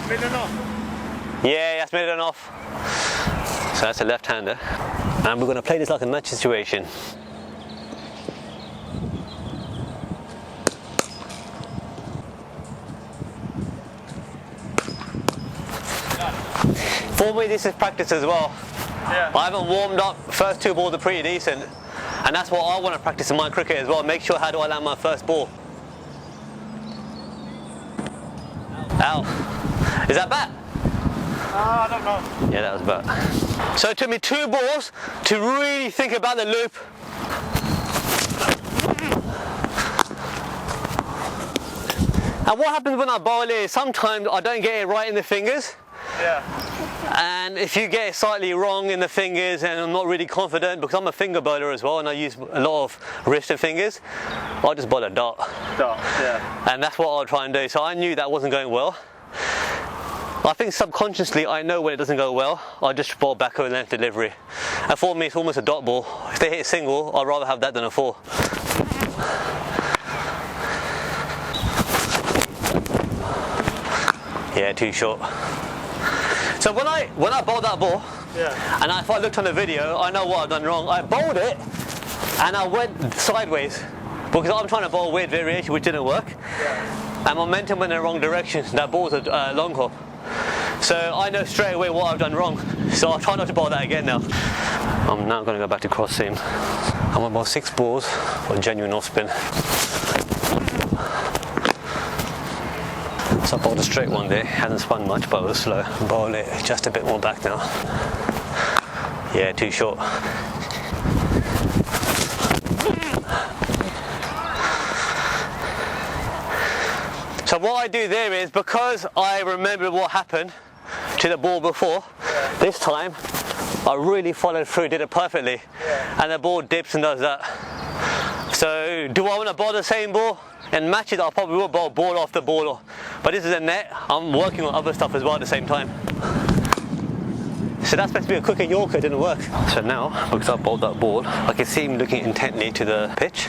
Middle off. Yeah, that's middle off. So that's a left-hander. And we're going to play this like a match situation. For me, this is practice as well. Yeah. I haven't warmed up. First two balls are pretty decent. And that's what I want to practice in my cricket as well. Make sure how do I land my first ball. Ow. Is that bat? I don't know. Yeah, that was bat. So it took me 2 balls to really think about the loop. And what happens when I bowl is sometimes I don't get it right in the fingers. Yeah. And if you get it slightly wrong in the fingers, and I'm not really confident because I'm a finger bowler as well and I use a lot of wrist and fingers, I'll just bowl a dot. Dot, yeah. And that's what I'll try and do. So I knew that wasn't going well. I think subconsciously I know when it doesn't go well, I just bowl back over length delivery. And for me it's almost a dot ball. If they hit a single, I'd rather have that than a 4. Yeah, too short. So when I bowled that ball, Yeah. and if I looked on the video, I know what I've done wrong. I bowled it, and I went sideways, because I'm trying to bowl weird variation, which didn't work. Yeah. And momentum went in the wrong direction. That ball's a long hop. So I know straight away what I've done wrong. So I'll try not to bowl that again now. I'm now going to go back to cross seam. I'm on about 6 balls on genuine off spin. So I bowled a straight one there, hasn't spun much but it was slow. Bowl it just a bit more back now. Yeah, too short. So what I do there is, because I remember what happened to the ball before, this time I really followed through, did it perfectly, and the ball dips and does that. So do I want to bowl the same ball? In matches I probably will bowl ball after ball, but this is a net, I'm working on other stuff as well at the same time. So that's supposed to be a quicker Yorker, it didn't work. So now, because I bowled that ball, I can see him looking intently to the pitch,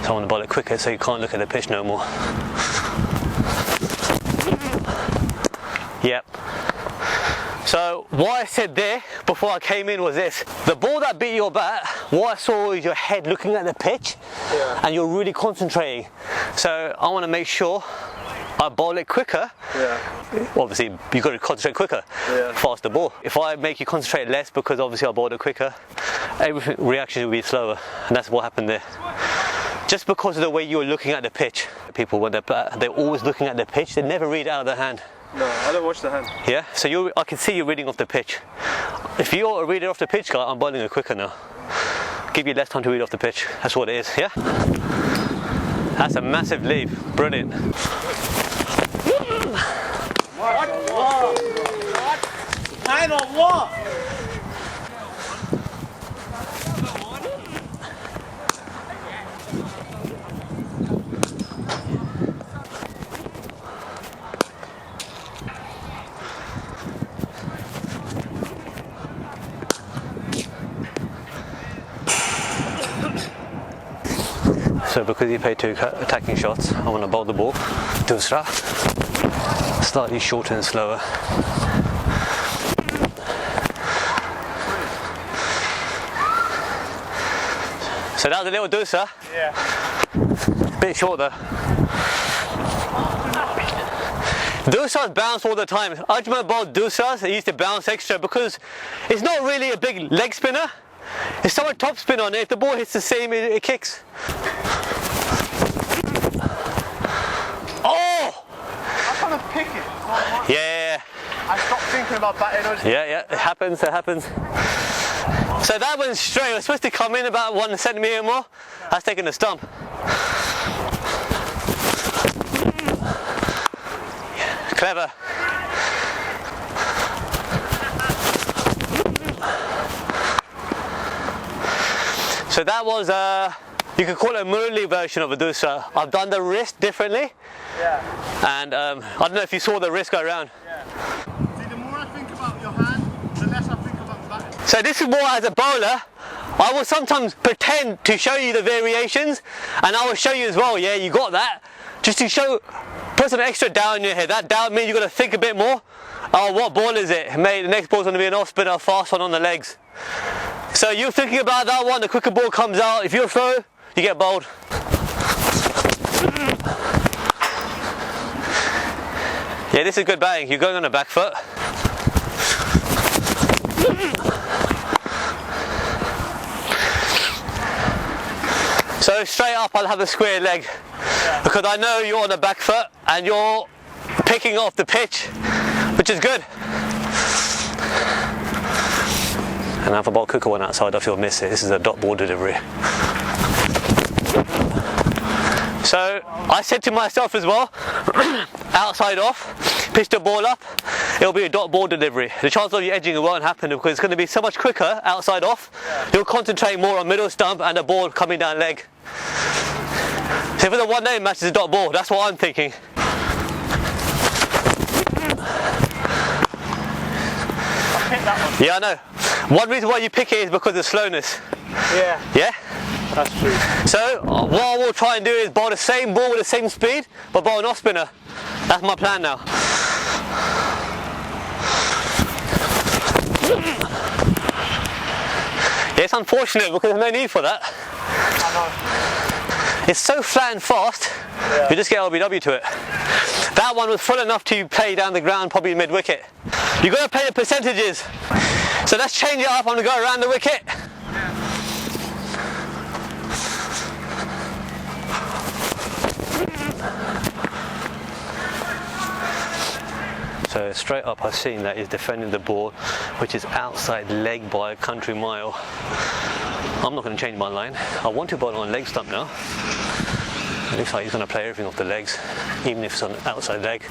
so I want to bowl it quicker so you can't look at the pitch no more. Yep. So what I said there before I came in was this: the ball that beat your bat, what I saw is your head looking at the pitch, and you're really concentrating. So I want to make sure I bowl it quicker. Obviously you've got to concentrate quicker, faster ball. If I make you concentrate less because obviously I bowled it quicker, every reaction will be slower, and that's what happened there. Just because of the way you're looking at the pitch. People, when they're always looking at the pitch, they never read it out of their hand. No, I don't watch the hand. Yeah, so I can see you reading off the pitch. If you're reading off the pitch, guy, I'm bowling it quicker now. Give you less time to read off the pitch. That's what it is, yeah? That's a massive leap. Brilliant. What? Kind of what? So because he played 2 attacking shots, I want to bowl the ball. Dusra. Slightly shorter and slower. So that was a little dusra. Yeah. A bit shorter. Dusras bounce all the time. Ajmal bowled dusras, they used to bounce extra because it's not really a big leg spinner. It's someone top spin on it. If the ball hits the same, it kicks. Oh! I'm trying to pick it. Yeah. I stopped thinking about batting. Yeah, it happens, So that went straight. It was supposed to come in about 1 centimetre more. That's taking the stump. Yeah, clever. So that was you could call it a Murli version of a dusra. I've done the wrist differently. Yeah. And I don't know if you saw the wrist go around. Yeah. See, the more I think about your hand, the less I think about batting. So this is more as a bowler. I will sometimes pretend to show you the variations, and I will show you as well, yeah, you got that. Just to show, put some extra doubt in your head. That doubt means you've got to think a bit more. Oh, what ball is it? Mate, the next ball's going to be an off spinner, fast one on the legs. So you're thinking about that one, the quicker ball comes out. If you're throw, you get bowled. Yeah, this is good batting. You're going on the back foot. So straight up I'll have a square leg, because I know you're on the back foot and you're picking off the pitch, which is good. And I've about cooker one outside, I feel miss it. This is a dot ball delivery. So I said to myself as well, outside off, pitch the ball up, it'll be a dot ball delivery. The chance of you edging it won't happen because it's going to be so much quicker outside off. You'll concentrate more on middle stump and the ball coming down leg. So for the one day match, it's a dot ball. That's what I'm thinking. I'll pick that one. Yeah, I know. One reason why you pick it is because of slowness. Yeah. Yeah? That's true. So what I will try and do is bowl the same ball with the same speed, but bowl an off spinner. That's my plan now. Yeah, it's unfortunate because there's no need for that. I know. It's so flat and fast, you just get LBW to it. That one was full enough to play down the ground, probably mid-wicket. You've got to play the percentages. So let's change it up. I'm going to go around the wicket. So straight up I've seen that he's defending the ball, which is outside leg by a country mile. I'm not going to change my line. I want to bowl on leg stump now. It looks like he's going to play everything off the legs, even if it's on outside leg.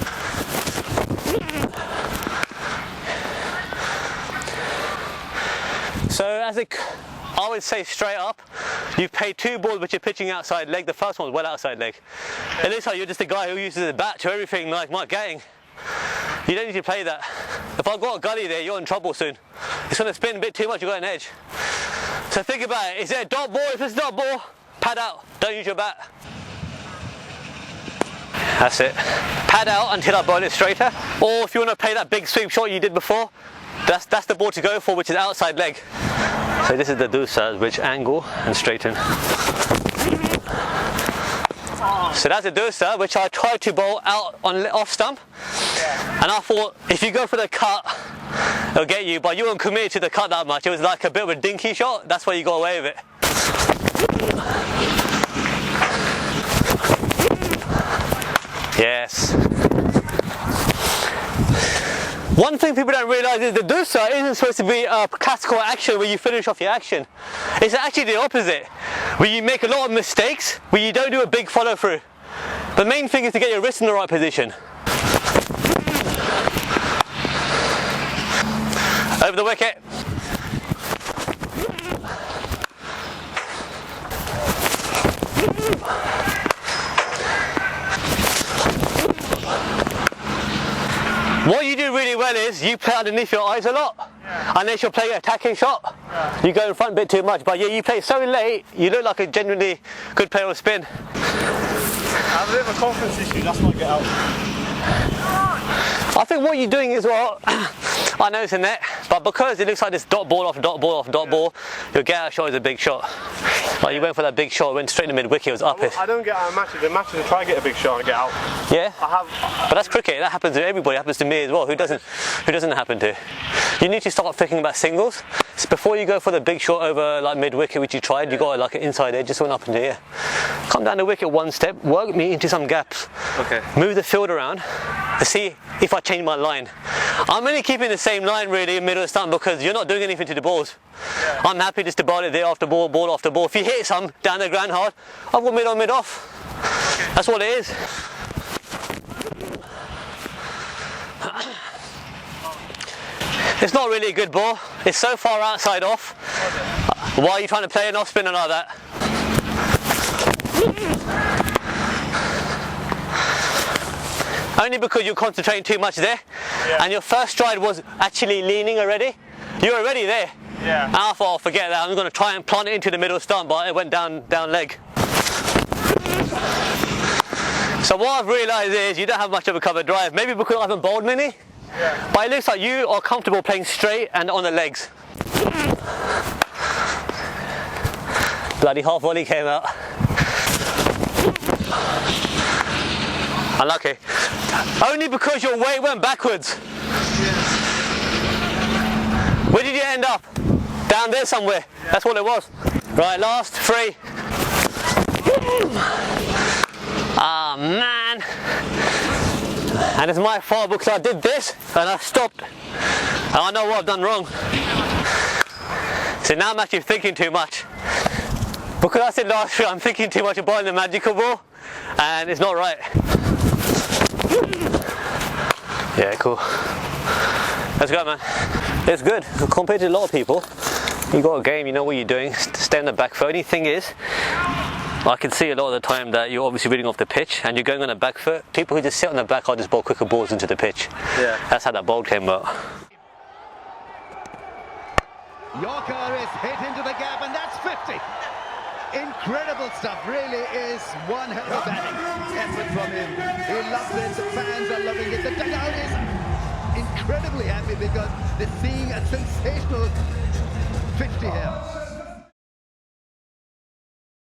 So I would say straight up, you've played two balls which are pitching outside leg. The first one's well outside leg. It looks like you're just a guy who uses the bat to everything like Mark Gatting. You don't need to play that. If I've got a gully there, you're in trouble soon. It's going to spin a bit too much, you've got an edge. So think about it. Is it a dot ball? If it's a dot ball, pad out. Don't use your bat. That's it. Pad out until I bowl it straighter. Or if you want to play that big sweep shot you did before, that's the ball to go for, which is outside leg. So this is the dosa, which angle and straighten. So that's a dosa, which I tried to bowl out on off stump. And I thought, if you go for the cut, it'll get you, but you weren't committed to the cut that much. It was like a bit of a dinky shot. That's why you got away with it. Yes. One thing people don't realise is the dosa isn't supposed to be a classical action where you finish off your action. It's actually the opposite, where you make a lot of mistakes, where you don't do a big follow through. The main thing is to get your wrist in the right position. Over the wicket. What you do really well is you play underneath your eyes a lot, unless you're playing an attacking shot. You go in front a bit too much, but yeah, you play so late, you look like a genuinely good player of spin. I have a bit of a confidence issue, that's why I get out. I think what you're doing is well, I know it's a net, but because it looks like this dot ball off dot ball off dot ball, your get out shot is a big shot. Like you went for that big shot, went straight in the mid wicket, it was up it. I don't get out of matches. In matches I try to get a big shot and get out. Yeah? I have. But that's cricket, that happens to everybody, it happens to me as well. Who doesn't happen to? You need to start thinking about singles. So before you go for the big shot over like mid wicket, which you tried, you got like an inside edge, just went up into the air. Come down the wicket one step, work me into some gaps. Okay. Move the field around to see if I change my line. I'm only keeping the same line really in middle of stump because you're not doing anything to the balls. Yeah. I'm happy just to bowl it there after ball, ball after ball. If you hit some down the ground hard, I've got mid on, mid off. Okay. That's what it is. It's not really a good ball. It's so far outside off. Okay. Why are you trying to play an off spinner like that? Only because you're concentrating too much there, and your first stride was actually leaning already. You're already there. Yeah. And I thought, oh, forget that. I'm going to try and plant it into the middle stump, but it went down leg. So what I've realised is you don't have much of a cover drive. Maybe because I haven't bowled many. Yeah. But it looks like you are comfortable playing straight and on the legs. Bloody half volley came out. Unlucky. Only because your weight went backwards. Yes. Where did you end up? Down there somewhere. Yeah. That's what it was. Right, last 3. Ah, man. And it's my fault because I did this and I stopped. And I know what I've done wrong. So now I'm actually thinking too much. Because I said last year I'm thinking too much about the magical ball and it's not right. Yeah, cool. Let's go, man. It's good. Compared to a lot of people, you got a game, you know what you're doing, stay on the back foot. Only thing is, I can see a lot of the time that you're obviously reading off the pitch and you're going on the back foot. People who just sit on the back, I'll just bowl quicker balls into the pitch. Yeah. That's how that bowl came out. Yorker is hit into the gap and that's 50. Incredible stuff, really is one hell of a batting effort from him. He loves it, the fans are loving it, the dugout is incredibly happy because they're seeing a sensational 50 here.